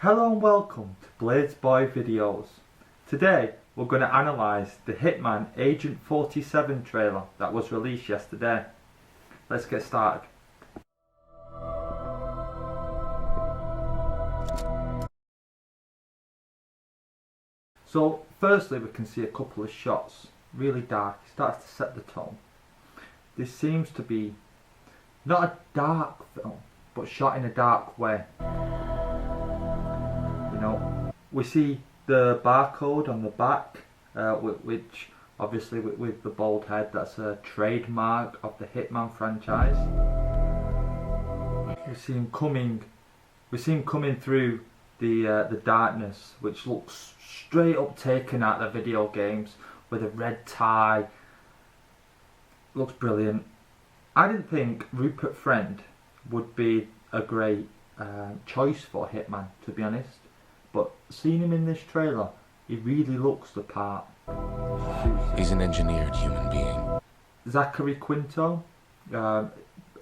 Hello and welcome to Blades Boy Videos. Today we're going to analyse the Hitman Agent 47 trailer that was released yesterday. Let's get started. So firstly we can see a couple of shots, really dark, it starts to set the tone. This seems to be not a dark film, but shot in a dark way. You know, we see the barcode on the back, which obviously with the bald head, that's a trademark of the Hitman franchise. We see him coming through the darkness, which looks straight up taken out of the video games, with a red tie. Looks brilliant. I didn't think Rupert Friend would be a great choice for Hitman, to be honest, but seeing him in this trailer, he really looks the part. He's an engineered human being. Zachary Quinto,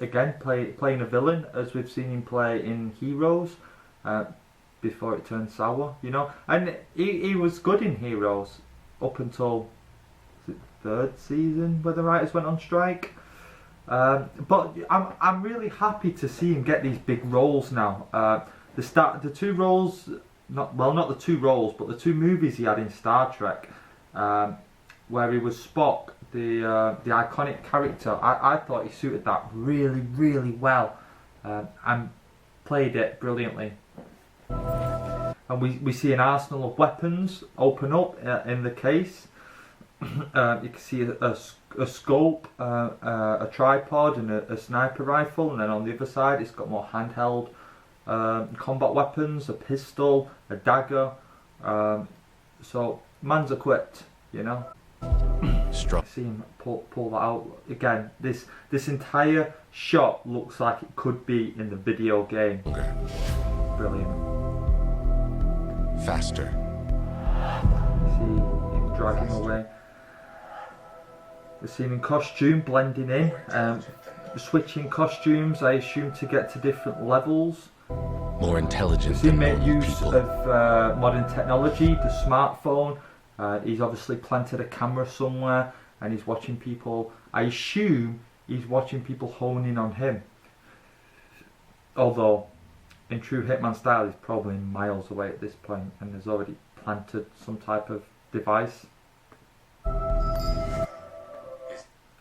again playing a villain, as we've seen him play in Heroes, before it turned sour, you know, and he was good in Heroes up until the third season where the writers went on strike. But I'm really happy to see him get these big roles now. The two roles, not the two roles, but the two movies he had in Star Trek, where he was Spock, the iconic character. I thought he suited that really well, and played it brilliantly. And we see an arsenal of weapons open up in the case. You can see a scope, a tripod, and a sniper rifle, and then on the other side it's got more handheld combat weapons, a pistol, a dagger. So man's equipped, you know. Strong. See him pull that out again. This entire shot looks like it could be in the video game. Brilliant. Faster. See him dragging away. We see him in costume, blending in, switching costumes, I assume, to get to different levels. More intelligent. We see him than make use people. of modern technology, the smartphone. He's obviously planted a camera somewhere and he's watching people. I assume he's watching people hone in on him. Although, in true Hitman style, he's probably miles away at this point and has already planted some type of device.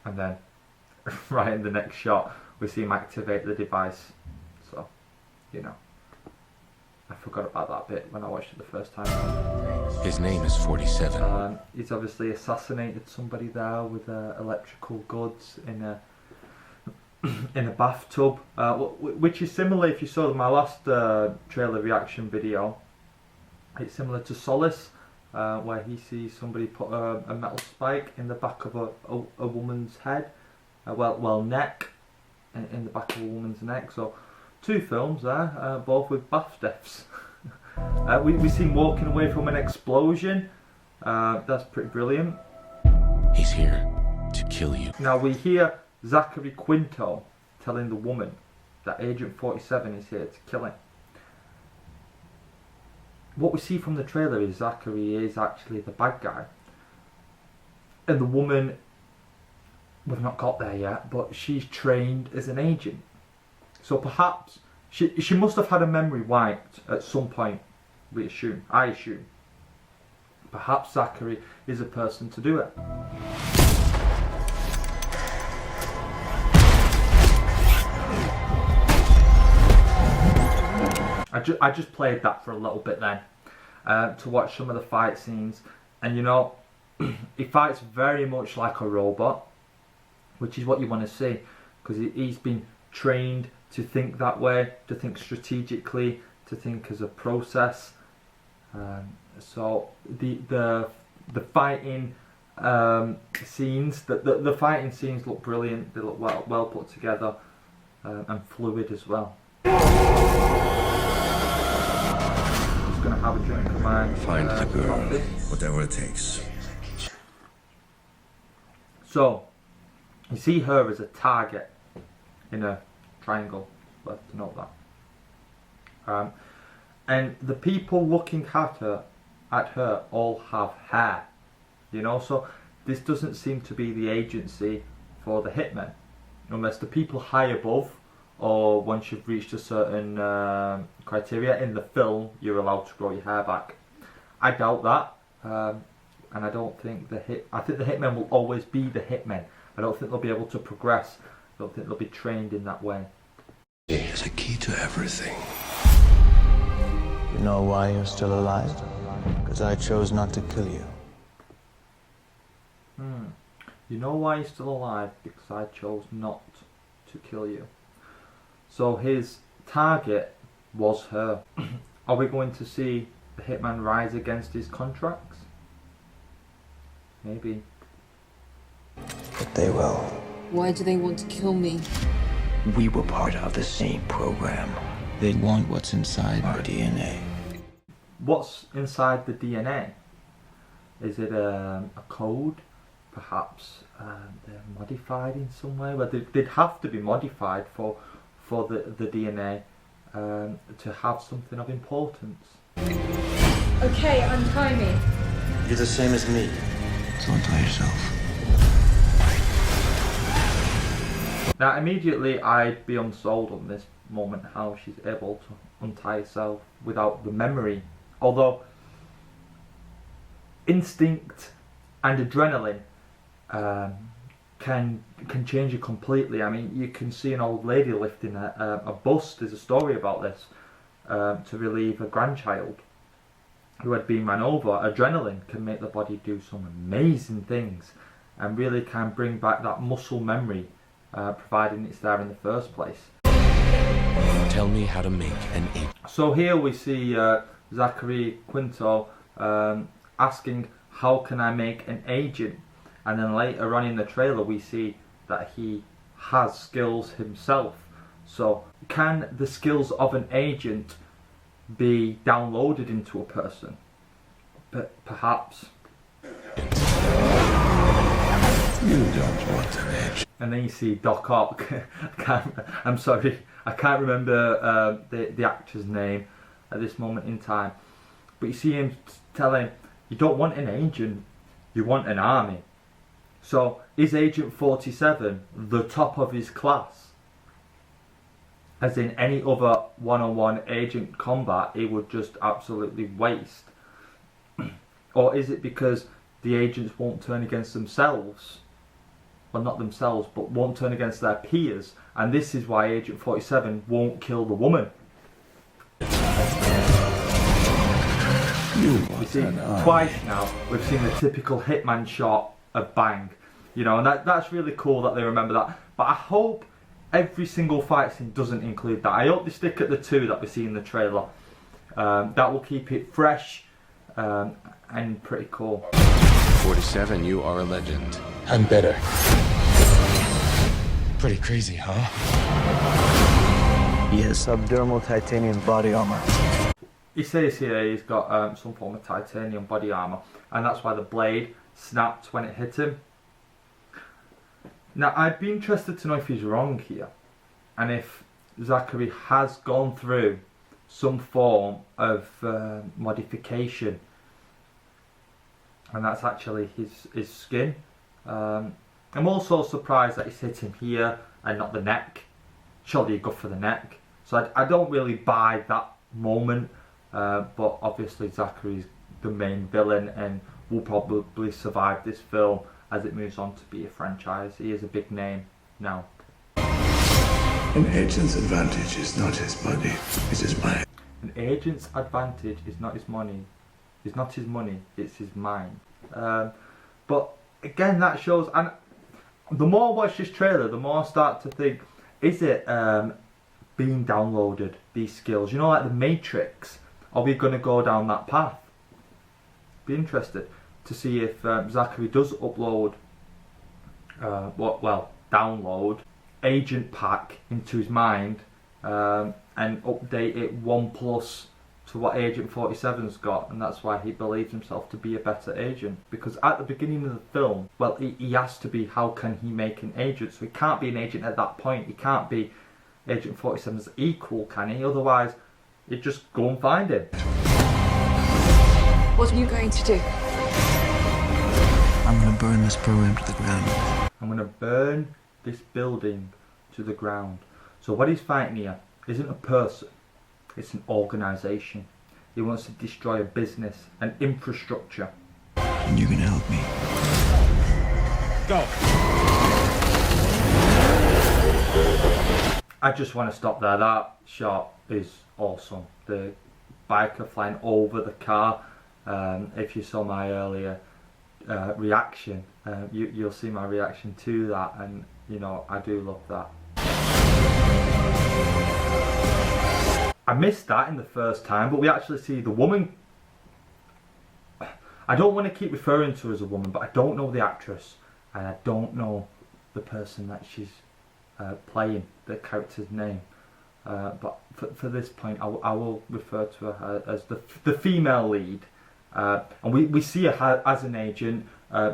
And then, right in the next shot, we see him activate the device. So, you know, I forgot about that bit when I watched it the first time. His name is 47. He's obviously assassinated somebody there with electrical goods in a bathtub, which is similar. If you saw my last trailer reaction video, it's similar to Solace, where he sees somebody put a metal spike in the back of a woman's head, neck, in the back of a woman's neck. So two films there, both with bath deaths. We see him walking away from an explosion. That's pretty brilliant. He's here to kill you. Now we hear Zachary Quinto telling the woman that Agent 47 is here to kill him. What we see from the trailer is Zachary is actually the bad guy. And the woman, we've not got there yet, but she's trained as an agent. So perhaps she must have had a memory wiped at some point, I assume. Perhaps Zachary is a person to do it. I just played that for a little bit then, to watch some of the fight scenes, and you know, he fights very much like a robot, which is what you want to see, because he's been trained to think that way, to think strategically, to think as a process. So the fighting scenes, the fighting scenes look brilliant. They look well put together, and fluid as well. Just gonna have a drink of mine. Find the girl, whatever it takes. So you see her as a target in a triangle. Let's note that. And the people looking at her all have hair, you know, so this doesn't seem to be the agency for the hitmen, unless the people high above, or once you've reached a certain criteria in the film, you're allowed to grow your hair back. I doubt that, and I don't think I think the hitmen will always be the hitmen. I don't think they'll be able to progress. I don't think they'll be trained in that way. There's a key to everything. You know why you're still alive? Because I chose not to kill you. You know why you're still alive? Because I chose not to kill you. So his target was her. Are we going to see the hitman rise against his contracts? Maybe. But they will. Why do they want to kill me? We were part of the same program. They want what's inside our DNA. What's inside the DNA? Is it a code? Perhaps they're modified in some way. Well, they'd have to be modified for the DNA to have something of importance. Okay, untie me. You're the same as me. So untie yourself. Now, immediately I'd be unsold on this moment, how she's able to untie herself without the memory. Although instinct and adrenaline can change you completely. I mean, you can see an old lady lifting a bus. There's a story about this to relieve a grandchild who had been ran over. Adrenaline can make the body do some amazing things and really can bring back that muscle memory, providing it's there in the first place. Tell me how to make an agent. So here we see Zachary Quinto asking, how can I make an agent? And then later on in the trailer we see that he has skills himself. So can the skills of an agent be downloaded into a person? But perhaps. You don't want an edge. And then you see Doc Ock. I'm sorry, I can't remember the actor's name at this moment in time. But you see him telling, you don't want an agent, you want an army. So is Agent 47 the top of his class? As in any other one-on-one agent combat, it would just absolutely waste. Or is it because the agents won't turn against themselves? Well, not themselves, but won't turn against their peers. And this is why Agent 47 won't kill the woman. You see, twice now, we've seen the typical Hitman shot of bang. You know, and that's really cool that they remember that. But I hope every single fight scene doesn't include that. I hope they stick at the two that we see in the trailer. That will keep it fresh and pretty cool. 47, you are a legend. I'm better. Pretty crazy, huh? He has subdermal titanium body armor. He says here he's got some form of titanium body armor, and that's why the blade snapped when it hit him. Now, I'd be interested to know if he's wrong here, and if Zachary has gone through some form of modification, and that's actually his skin. I'm also surprised that he's hit him here and not the neck. Surely you go for the neck. So I don't really buy that moment, but obviously Zachary's the main villain and will probably survive this film as it moves on to be a franchise. He is a big name now. An agent's advantage is not his body, it's his mind. An agent's advantage is not his money. It's not his money, it's his mind. But again, that shows, and the more I watch this trailer, the more I start to think, is it being downloaded, these skills? You know, like the Matrix? Are we going to go down that path? Be interested to see if Zachary does upload, download agent pack into his mind and update it 1+ to what Agent 47's got, and that's why he believes himself to be a better agent. Because at the beginning of the film, well, he has to be, how can he make an agent? So he can't be an agent at that point. He can't be Agent 47's equal, can he? Otherwise, he'd just go and find him. What are you going to do? I'm gonna burn this program to the ground. I'm going to burn this building to the ground. So what he's fighting here isn't a person, it's an organisation. He wants to destroy a business, an infrastructure. And you're gonna help me. Go. I just want to stop there. That shot is awesome. The biker flying over the car. If you saw my earlier reaction, you'll see my reaction to that, and you know, I do love that. I missed that in the first time, but we actually see the woman. I don't want to keep referring to her as a woman, but I don't know the actress, and I don't know the person that she's playing, the character's name. But for this point, I will refer to her as the female lead. And we see her as an agent,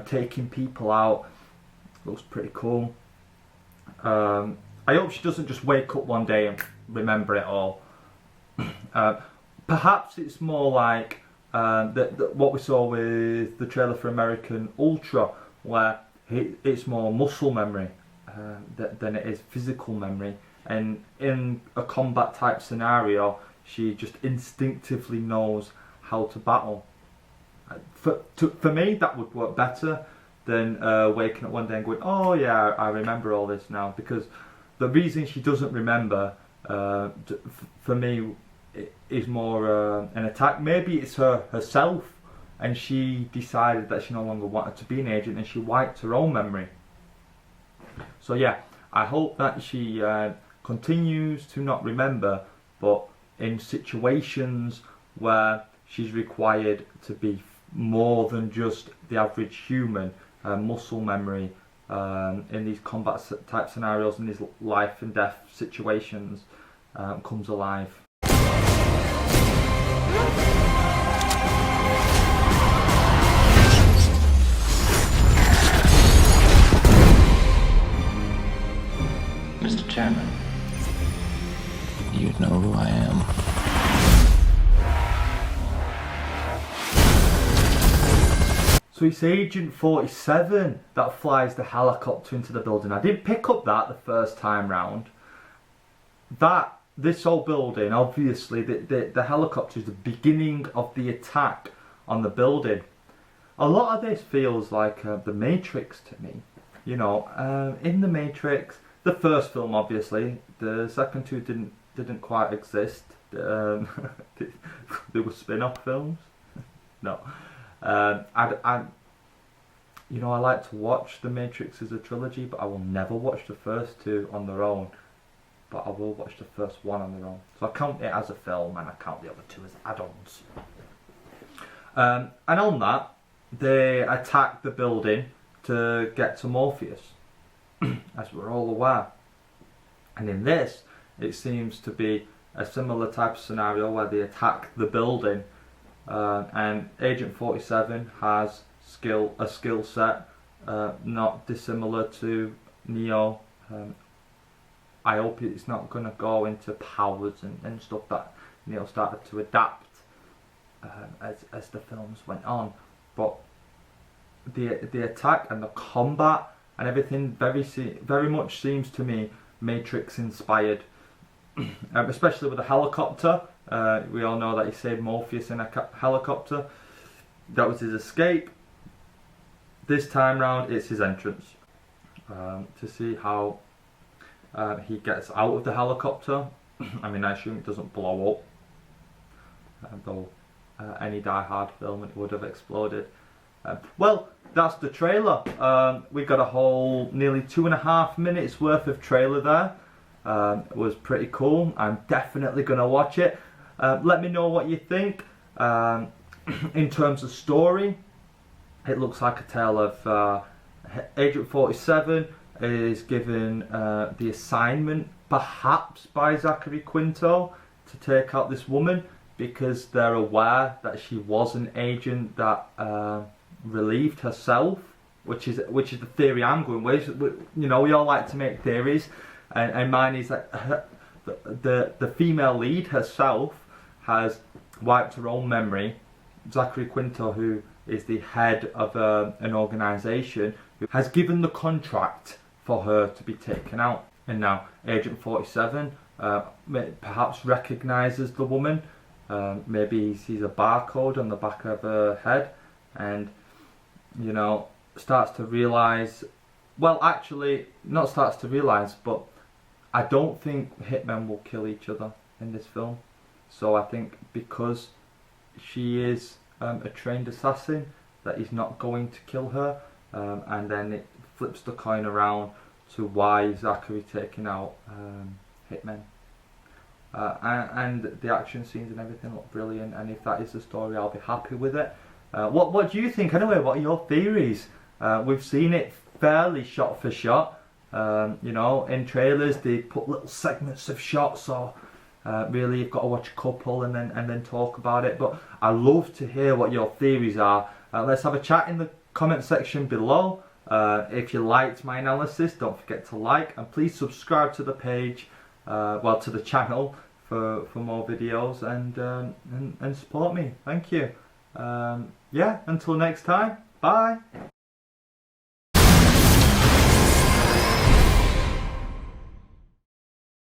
taking people out. Looks pretty cool. I hope she doesn't just wake up one day and remember it all. Perhaps it's more like what we saw with the trailer for American Ultra, where it's more muscle memory than it is physical memory. And in a combat type scenario, she just instinctively knows how to battle. For me, that would work better than waking up one day and going, oh yeah, I remember all this now. Because the reason she doesn't remember, for me, is more an attack. Maybe it's herself, and she decided that she no longer wanted to be an agent, and she wiped her own memory. So yeah, I hope that she continues to not remember, but in situations where she's required to be more than just the average human, muscle memory in these combat type scenarios, in these life and death situations, comes alive. Mr. Chairman, you know who I am. So it's Agent 47 that flies the helicopter into the building. I didn't pick up that the first time round. This whole building, obviously, the helicopter is the beginning of the attack on the building. A lot of this feels like the Matrix to me. You know, in the Matrix, the first film, obviously, the second two didn't quite exist. They were spin-off films. No. I like to watch The Matrix as a trilogy, but I will never watch the first two on their own. But I will watch the first one on their own. So I count it as a film, and I count the other two as add-ons. And on that, they attack the building to get to Morpheus, as we're all aware. And in this, it seems to be a similar type of scenario where they attack the building. And Agent 47 has a skill set not dissimilar to Neo. I hope it's not going to go into powers and stuff that Neo started to adapt as the films went on. But the attack and the combat and everything very much seems to me Matrix inspired, especially with the helicopter. We all know that he saved Morpheus in a helicopter. That was his escape. This time round, it's his entrance. To see how he gets out of the helicopter. I mean, I assume it doesn't blow up. Though any Die Hard film, it would have exploded. Well, that's the trailer. We got a whole nearly 2.5 minutes worth of trailer there. It was pretty cool. I'm definitely going to watch it. Let me know what you think. In terms of story, it looks like a tale of Agent 47 is given the assignment, perhaps by Zachary Quinto, to take out this woman because they're aware that she was an agent that relieved herself, which is the theory I'm going with. You know, we all like to make theories, and mine is that the female lead herself has wiped her own memory. Zachary Quinto, who is the head of an organisation, has given the contract for her to be taken out. And now Agent 47 perhaps recognises the woman. Maybe he sees a barcode on the back of her head and, you know, starts to realise, well, actually, not starts to realise, but I don't think hitmen will kill each other in this film. So I think because she is a trained assassin, that he's not going to kill her, and then it flips the coin around to why Zachary taking out hitmen. And the action scenes and everything look brilliant, and if that is the story, I'll be happy with it. What do you think anyway? What are your theories? We've seen it fairly shot for shot. You know, in trailers they put little segments of shots, or really you've got to watch a couple and then talk about it. But I love to hear what your theories are. Let's have a chat in the comment section below. If you liked my analysis, don't forget to like, and please subscribe to the page, well, to the channel for more videos, and support me. Thank you. Yeah, until next time, bye.